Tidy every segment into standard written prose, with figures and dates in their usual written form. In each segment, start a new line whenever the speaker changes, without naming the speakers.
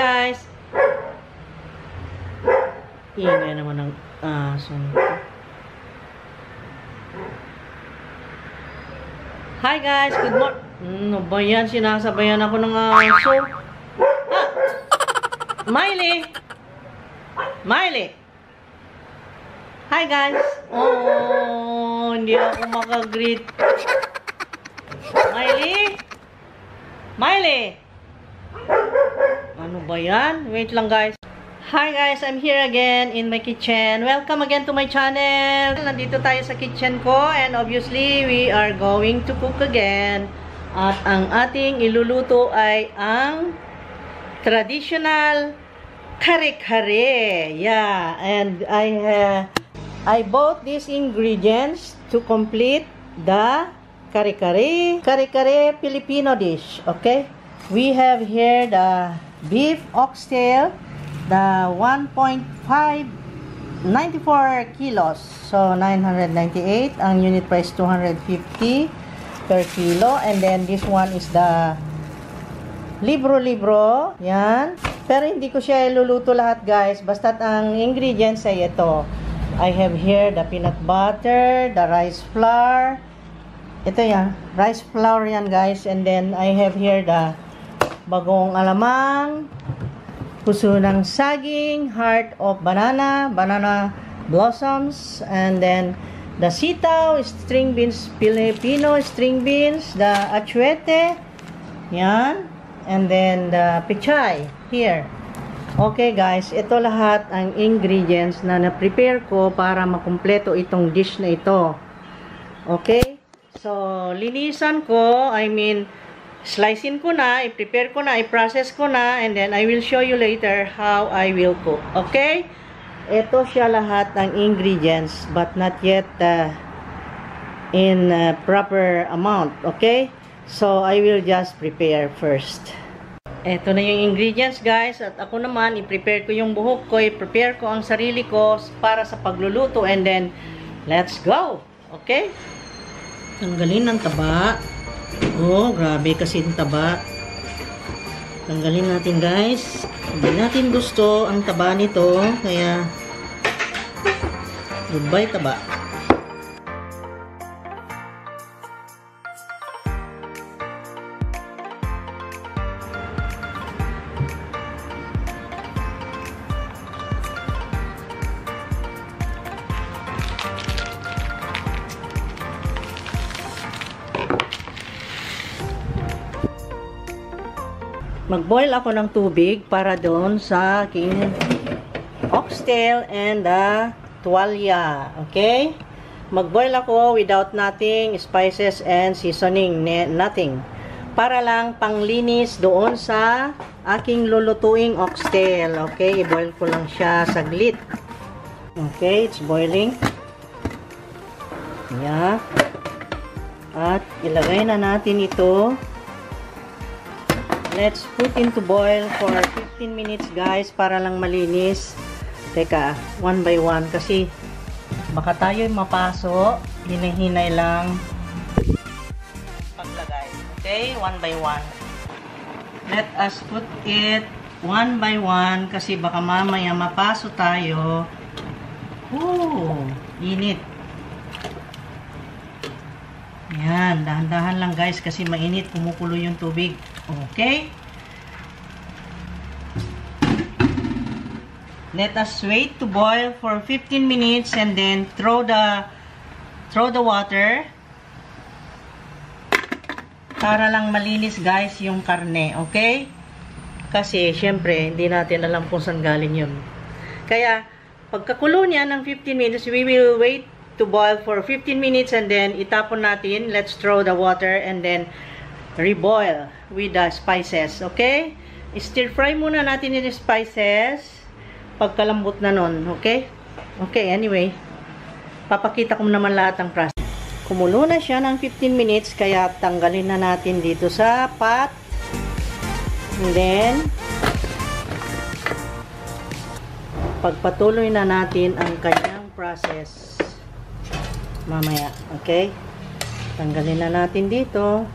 guys! Ingay naman ng aso. Hi guys! Good morning! Ano ba yan? Sinasabayan ako ng aso. Miley! Miley! Hi guys! Oh, hindi ako makagreet. Miley! Miley! Ano ba yan? Wait lang guys. Hi guys! I'm here again in my kitchen. Welcome again to my channel. Nandito tayo sa kitchen ko and obviously we are going to cook again. At ang ating iluluto ay ang traditional kare-kare. Yeah, and I bought these ingredients to complete the kare-kare Filipino dish. Okay, we have here the beef oxtail, the 1.594 kilos, so 998. Ang unit price 250 per kilo, and then this one is the libro, yan. Pero hindi ko siya iluluto lahat guys, basta't ang ingredients ay ito. I have here the peanut butter, the rice flour. Ito yan, rice flour yan guys. And then I have here the bagong alamang, puso ng saging, heart of banana, banana blossoms, and then the sitaw, string beans, Filipino string beans, the achuete, yan, and then the pechay here. Okay guys, ito lahat ang ingredients na na-prepare ko para makumpleto itong dish na ito. Okay? So, linisan ko, slicein ko na, i-prepare ko na, i-process ko na, and then I will show you later how I will cook. Okay? Ito siya lahat ng ingredients, but not yet in proper amount. Okay? So, I will just prepare first. Ito na yung ingredients guys, at ako naman i-prepare ko yung buhok ko, i-prepare ko ang sarili ko para sa pagluluto, and then let's go. Okay? Tanggalin ng taba. Oh, grabe kasi yung taba. Tanggalin natin guys. Hindi natin gusto ang taba nito, kaya goodbye taba. Mag-boil ako ng tubig para doon sa aking oxtail and the tuwalya. Okay? Mag-boil ako without nothing, spices and seasoning, nothing. Para lang panglinis doon sa aking lulutuing oxtail. Okay? I-boil ko lang siya saglit. Okay? It's boiling. Yeah. At ilagay na natin ito. Let's put into boil for 15 minutes guys, para lang malinis. Teka, one by one kasi baka tayo'y mapaso. Hinahinay lang paglagay. Okay, one by one. Let us put it one by one kasi baka mamaya mapaso tayo. Ooh, init. Yan, dahan-dahan lang guys kasi mainit, kumukulo yung tubig. Okay? Let us wait to boil for 15 minutes and then throw the water para lang malinis guys yung karne. Okay? Kasi syempre hindi natin alam kung saan galing yun. Kaya pagkakulo niya ng 15 minutes, we will wait to boil for 15 minutes and then itapon natin. Let's throw the water and then reboil with the spices. Okay? Stir fry muna natin yung spices pagkalambot na nun. Okay? Okay, anyway. Papakita ko naman lahat ng process. Kumulo na siya ng 15 minutes kaya tanggalin na natin dito sa pot. And then pagpatuloy na natin ang kanyang process mamaya. Okay? Tanggalin na natin dito.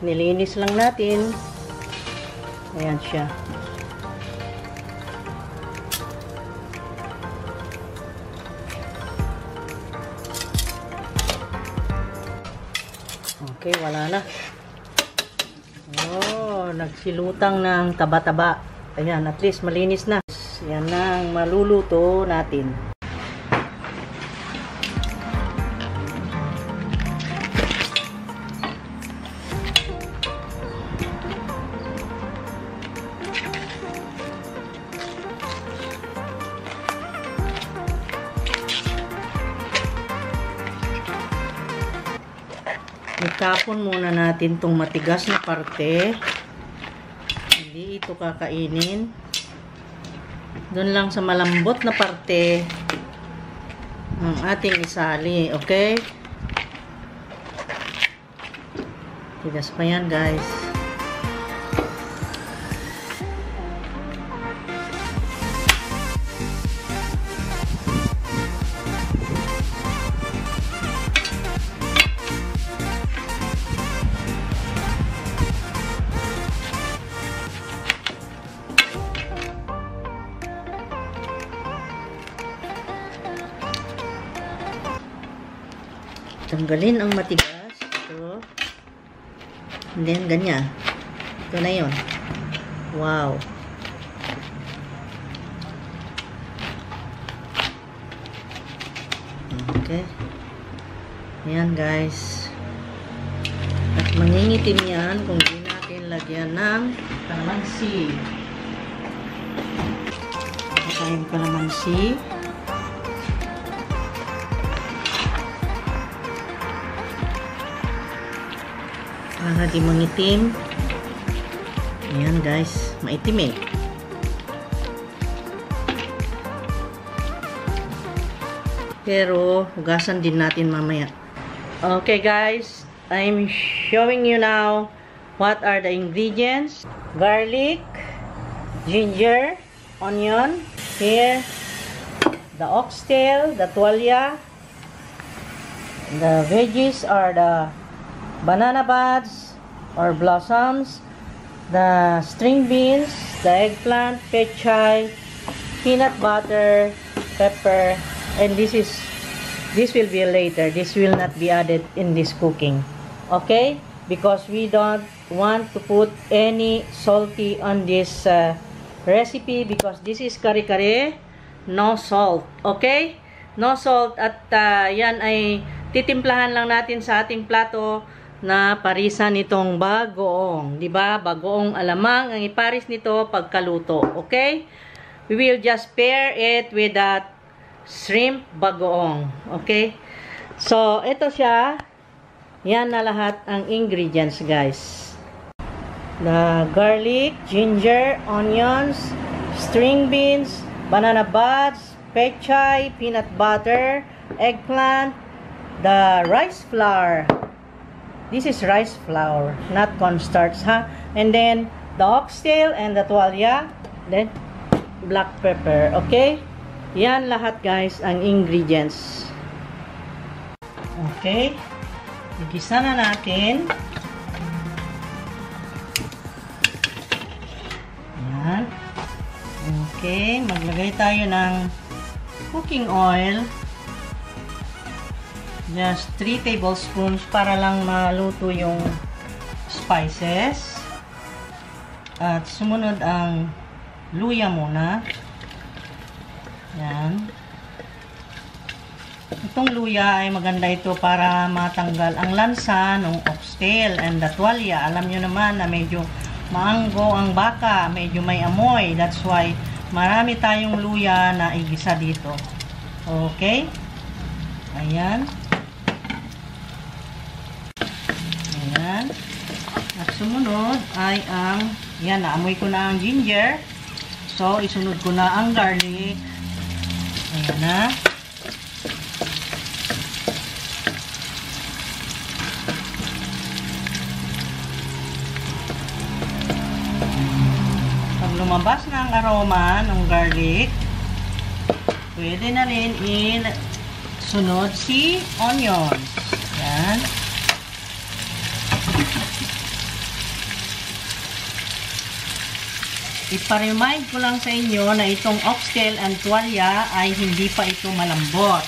Nilinis lang natin. Ayan siya. Okay, wala na. Oh, nagsilutang ng taba-taba. Ayan, at least malinis na. Yan na ang maluluto natin. Itapon muna natin tong matigas na parte. Hindi ito kakainin. Doon lang sa malambot na parte ng ating isali. Okay? Tigas pa yan, guys. Tanggalin ang matigas. Ito. And then, ganyan. Ito na yun. Wow. Okay. Ayan, guys. At mangingitim yan kung di natin lagyan ng kalamansi. Patayin kalamansi. Para di mangitim. Ayan, guys, maitim eh. Pero hugasan din natin mamaya. Okay, guys, I'm showing you now what are the ingredients. Garlic, ginger, onion, here the oxtail, the tuwalya. The veggies are the banana buds or blossoms, the string beans, the eggplant, pechay, peanut butter, pepper, and this will be later. This will not be added in this cooking. Okay? Because we don't want to put any salty on this recipe because this is kare-kare, no salt. Okay? No salt at yan ay titimplahan lang natin sa ating plato na parisan nitong bagoong, 'di ba? Bagoong alamang ang iparis nito pagkaluto, okay? We will just pair it with that shrimp bagoong, okay? So, ito siya. Yan na lahat ang ingredients, guys. The garlic, ginger, onions, string beans, banana buds, pechay, peanut butter, eggplant, the rice flour. This is rice flour, not cornstarch, ha? And then, the oxtail and the tuwalya. Then, black pepper, okay? Yan lahat, guys, ang ingredients. Okay? Igisa na natin. Yan. Okay, maglagay tayo ng cooking oil. Just 3 tablespoons para lang maluto yung spices. At sumunod ang luya muna. Yan. Itong luya ay maganda ito para matanggal ang lansa ng oxtail and the tuwalya. Alam nyo naman na medyo maanggo ang baka, medyo may amoy. That's why marami tayong luya na igisa dito. Okay? Ayan. Ayan. At sumunod ay ang, yan, naamoy ko na ang ginger. So, isunod ko na ang garlic. Ayan na. Pag lumabas na ang aroma ng garlic, pwede na rin sunod si onions. Ayan. iparemind ko lang sa inyo na itong oxtail and tuwalya ay hindi pa ito malambot.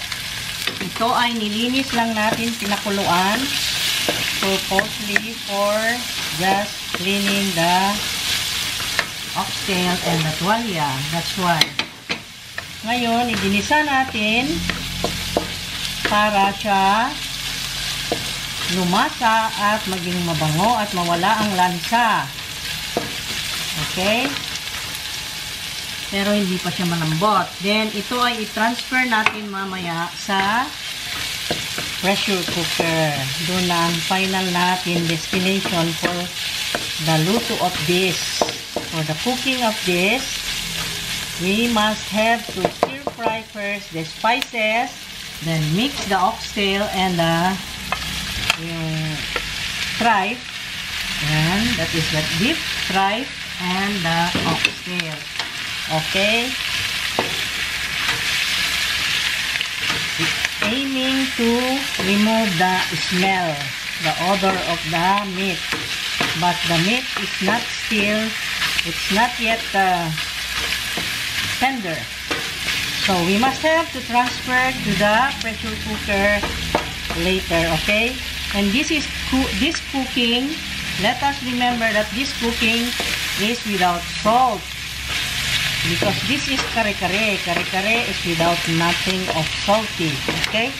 Ito ay nilinis lang natin, pinakuluan purposely for just cleaning the oxtail and the tuwalya. That's why. Ngayon, iginisa natin para siya lumasa at maging mabango at mawala ang lansa. Okay? Pero hindi pa siya malambot. Then, ito ay i-transfer natin mamaya sa pressure cooker. Doon na ang final natin destination for the luto of this. For the cooking of this, we must have to stir fry first the spices, then mix the oxtail and the tripe, and that is the beef tripe and the oxtail. Okay, aiming to remove the smell, the odor of the meat, but the meat is not still, it's not yet tender. So we must have to transfer to the pressure cooker later, okay? And this cooking, let us remember that this cooking is without salt. Because this is kare-kare. Kare-kare is without nothing of salty, okay?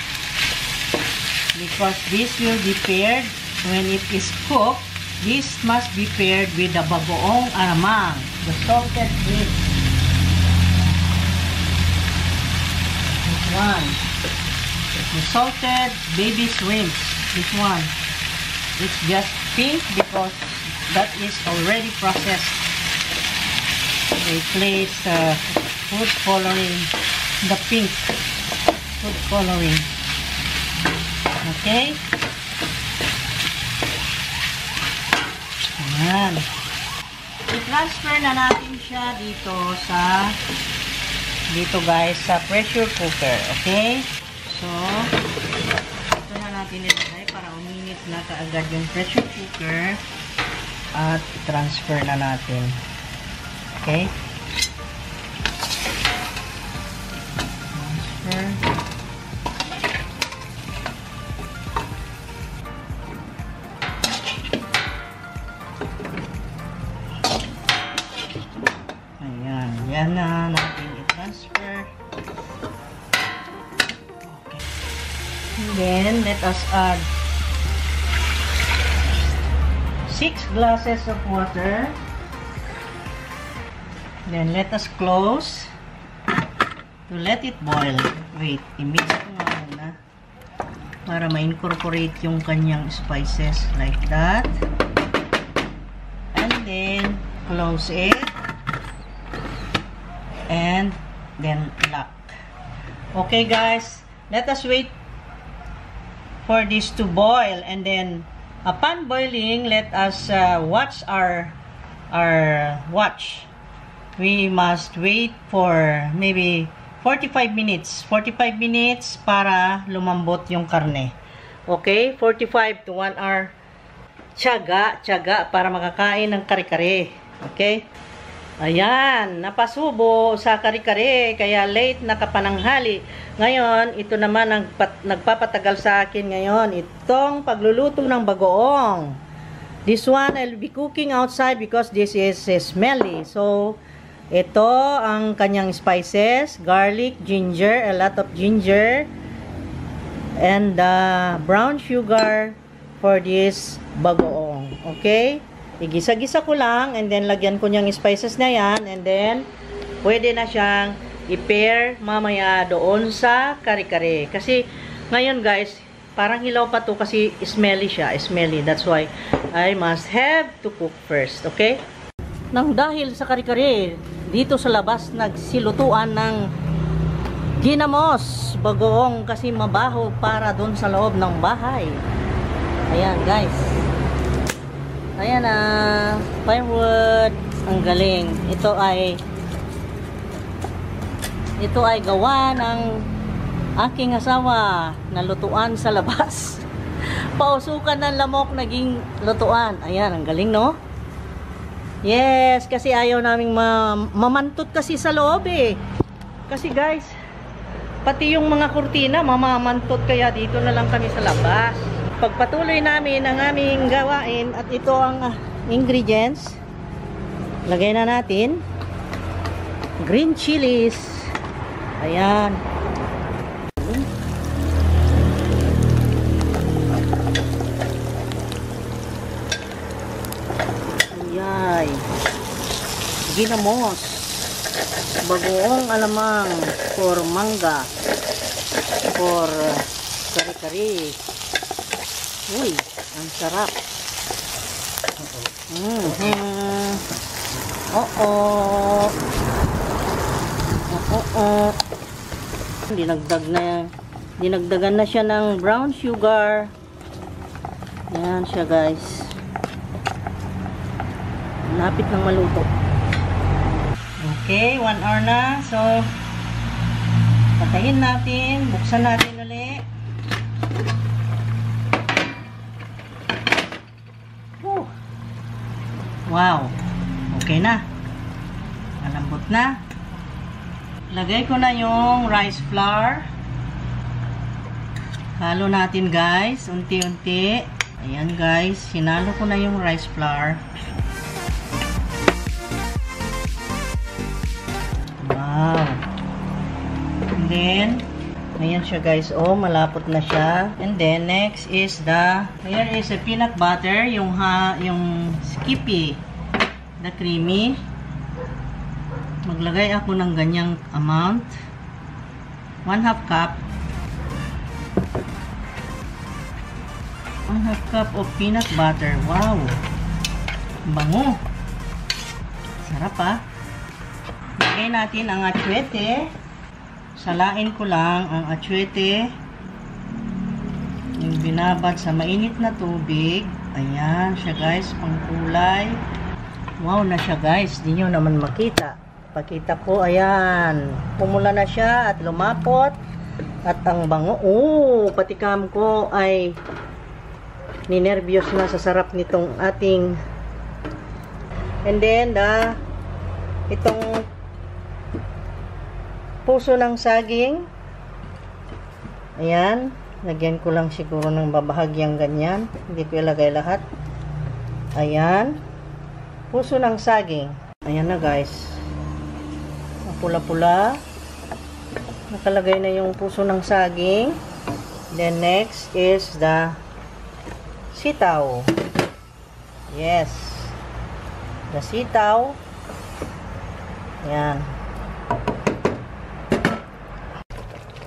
Because this will be paired, when it is cooked, this must be paired with the bagoong aramang, the salted meat. This one. The salted baby shrimps. This one. It's just pink because that is already processed. They place food coloring, the pink food coloring. Okay? Ayan. I-transfer na natin siya dito guys, sa pressure cooker. Okay? So, ito na natin ilagay para uminit na kaagad yung pressure cooker at transfer na natin. Okay? Transfer. Ayan. Yan na natin i-transfer. Okay. And then, let us add 6 glasses of water. Then, let us close to let it boil. Wait, i-mix ko nga muna para ma-incorporate yung kanyang spices like that. And then, close it. And then, lock. Okay, guys. Let us wait for this to boil. And then, upon boiling, let us watch our watch. We must wait for maybe 45 minutes. 45 minutes para lumambot yung karne. Okay? 45 to 1 hour. Tiyaga para makakain ng kare-kare. Okay? Ayan. Napasubo sa kare-kare. Kaya late na kapananghali. Ngayon, ito naman ang nagpapatagal sa akin ngayon. Itong pagluluto ng bagoong. This one, I'll be cooking outside because this is smelly. So, ito ang kanyang spices, garlic, ginger, a lot of ginger, and brown sugar for this bagoong. Okay? Igisa-gisa ko lang, and then lagyan ko niyang spices na yan, and then pwede na siyang i-pair mamaya doon sa kare-kare. Kasi ngayon guys, parang hilaw pa to kasi smelly siya, smelly. That's why I must have to cook first. Okay? Nang dahil sa kare-kare, dito sa labas nagsilutuan ng ginamos bagoong kasi mabaho para doon sa loob ng bahay. Ayan guys. Ayan na firewood. Ang galing. Ito ay gawa ng aking asawa na lutuan sa labas. Pausukan ng lamok naging lutuan. Ayan, ang galing no? Yes, kasi ayaw naming mamantot kasi sa loob eh. Kasi guys, pati yung mga kurtina mamamantot, kaya dito na lang kami sa labas. Pagpatuloy namin ang aming gawain at ito ang ingredients. Lagay na natin green chilies. Ayan. Ayan. Ginamos. Bagoong alamang for mangga. For kari-kari. Uy, ang sarap. Dinagdagan na siya ng brown sugar. Yan siya guys. Lapit ng maluto. Okay, 1 hour na. So, patayin natin. Buksan natin ulit. Wow. Okay na. Malambot na. Lagay ko na yung rice flour. Halo natin guys. Unti-unti. Ayan guys. Hinalo ko na yung rice flour. Wow. And then, ayan siya guys. Oh, malapot na siya. And then, next is here is a peanut butter. Yung Skippy. The creamy. Maglagay ako ng ganyang amount. 1/2 cup. 1/2 cup of peanut butter. Wow. Bango. Sarap ah. Lagay natin ang atsuete. Salain ko lang ang atsuete. Yung binabad sa mainit na tubig. Ayan siya guys, pangkulay. Wow na siya guys, di nyo naman makita. Pakita ko, ayan. Pumula na siya at lumapot. At ang bango, patikam ko ay ninervyos na sa sarap nitong ating. And then, itong puso ng saging. Ayan. Lagyan ko lang siguro ng babahagyang ganyan. Hindi ko ilagay lahat. Ayan. Puso ng saging. Ayan na guys. Pula-pula. Nakalagay na yung puso ng saging. Then next is the sitaw. Yes. The sitaw. Ayan.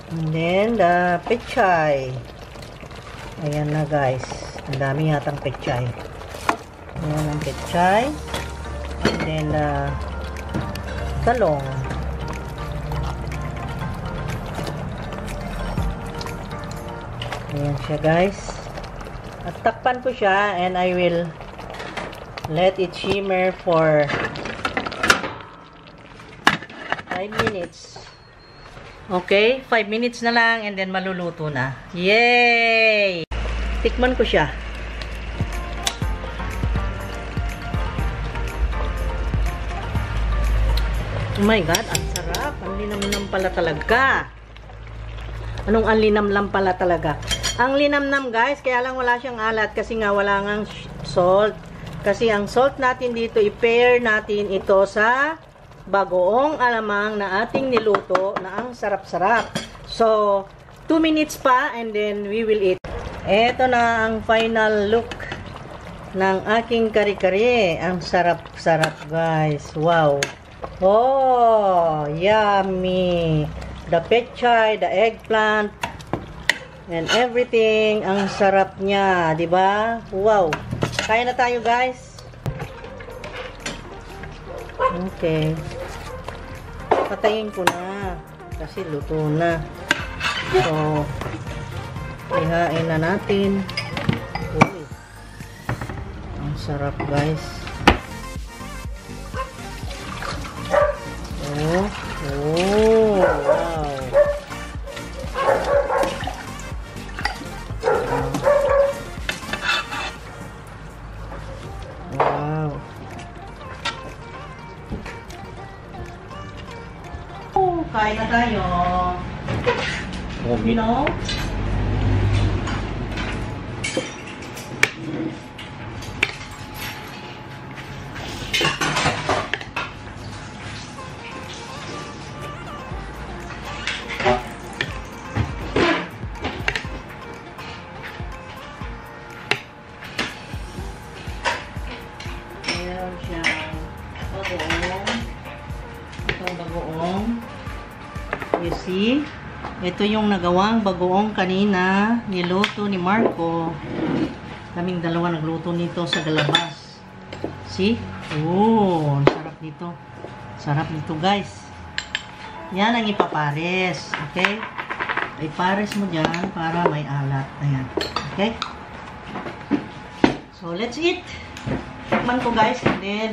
And then the pechay. Ayan na guys. Ang dami yatang pechay. Ayan ang pechay. And then talong. Ayan siya guys. At takpan ko siya and I will let it shimmer for 5 minutes. Okay, 5 minutes na lang and then maluluto na. Yay! Tikman ko siya. Oh my God, ang sarap. Ang linamnam pala talaga. Anong ang linamnam pala talaga? Ang linamnam guys, kaya lang wala siyang alat kasi nga wala ngang salt. Kasi ang salt natin dito, i-pair natin ito sa bagoong alamang na ating niluto na ang sarap-sarap. So, 2 minutes pa and then we will eat. Ito na ang final look ng aking kari-kari. Ang sarap-sarap guys. Wow. Oh, yummy. The pechay, the eggplant, and everything. Ang sarap niya, 'di ba? Wow. Kaya na tayo, guys. Okay. Patayin ko na kasi luto na. So, ihain na natin. Uy. Ang sarap, guys. Oh, wow. Wow. kain na tayo. You know? Meron siyang bagoong. Itong bagoong. You see? Ito yung nagawang bagoong kanina. Niluto ni Marco. Kaming dalawa nagluto nito sa galabas. See? Oh, sarap nito. Sarap nito, guys. Yan ang ipapares. Okay? Ipares mo dyan para may alat. Ayan. Okay? So, let's eat. Tikman ko, guys. And then,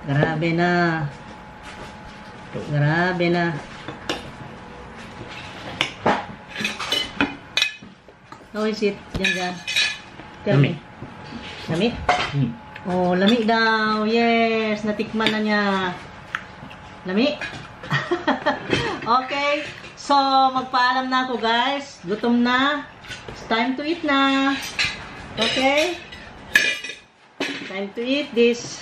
grabe na. Grabe na. How is it? Diyan. Tell me. Lami? Oh, lami daw. Yes, natikman na niya. Lami? Okay. So, magpaalam na ako, guys. Gutom na. It's time to eat na. Okay? Time to eat this.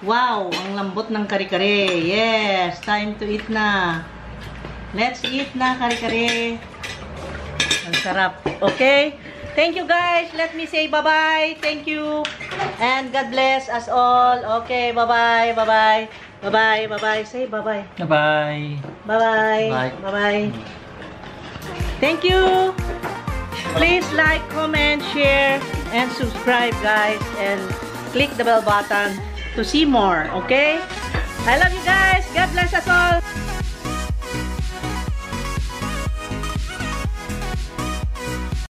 Wow, ang lambot ng kare-kare. Yes, time to eat na. Let's eat na, kare-kare. Ang sarap. Okay? Thank you, guys. Let me say bye-bye. Thank you. And God bless us all. Okay, bye-bye. Bye-bye. Bye-bye. Bye-bye. Say bye-bye.
Bye-bye.
Bye-bye.
Bye.
Bye-bye. Thank you. Please like, comment, share, and subscribe, guys. And click the bell button to see more, okay? I love you guys. God bless us all.